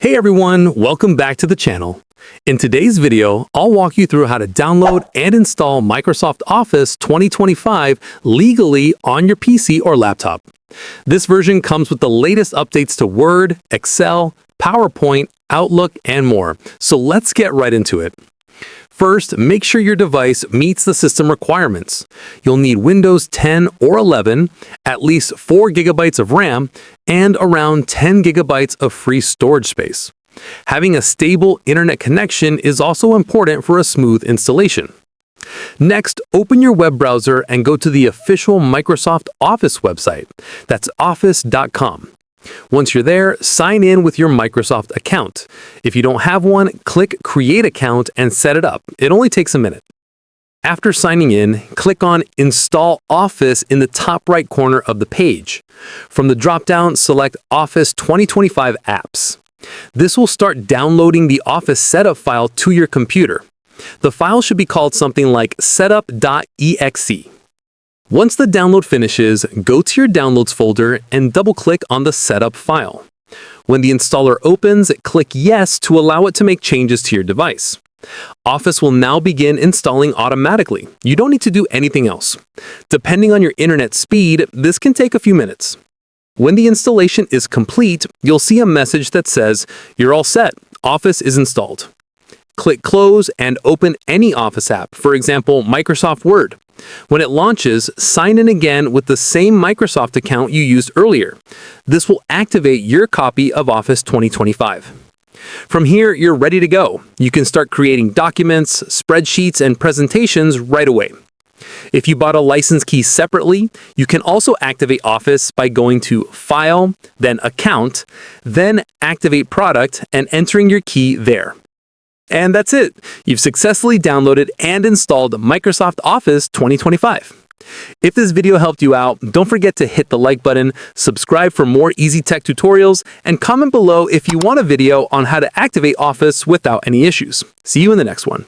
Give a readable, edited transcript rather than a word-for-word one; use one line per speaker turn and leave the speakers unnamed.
Hey everyone, welcome back to the channel. In today's video, I'll walk you through how to download and install Microsoft Office 2025 legally on your PC or laptop. This version comes with the latest updates to Word, Excel, PowerPoint, Outlook, and more. So let's get right into it. First, make sure your device meets the system requirements. You'll need Windows 10 or 11, at least 4 GB of RAM, and around 10 GB of free storage space. Having a stable internet connection is also important for a smooth installation. Next, open your web browser and go to the official Microsoft Office website. That's office.com. Once you're there, sign in with your Microsoft account. If you don't have one, click Create Account and set it up. It only takes a minute. After signing in, click on Install Office in the top right corner of the page. From the drop-down, select Office 2025 Apps. This will start downloading the Office setup file to your computer. The file should be called something like setup.exe. Once the download finishes, go to your Downloads folder and double-click on the setup file. When the installer opens, click Yes to allow it to make changes to your device. Office will now begin installing automatically. You don't need to do anything else. Depending on your internet speed, this can take a few minutes. When the installation is complete, you'll see a message that says, "You're all set. Office is installed." Click Close and open any Office app, for example, Microsoft Word. When it launches, sign in again with the same Microsoft account you used earlier. This will activate your copy of Office 2025. From here, you're ready to go. You can start creating documents, spreadsheets, and presentations right away. If you bought a license key separately, you can also activate Office by going to File, then Account, then Activate Product, and entering your key there. And that's it. You've successfully downloaded and installed Microsoft Office 2025. If this video helped you out, don't forget to hit the like button, subscribe for more easy tech tutorials, and comment below if you want a video on how to activate Office without any issues. See you in the next one.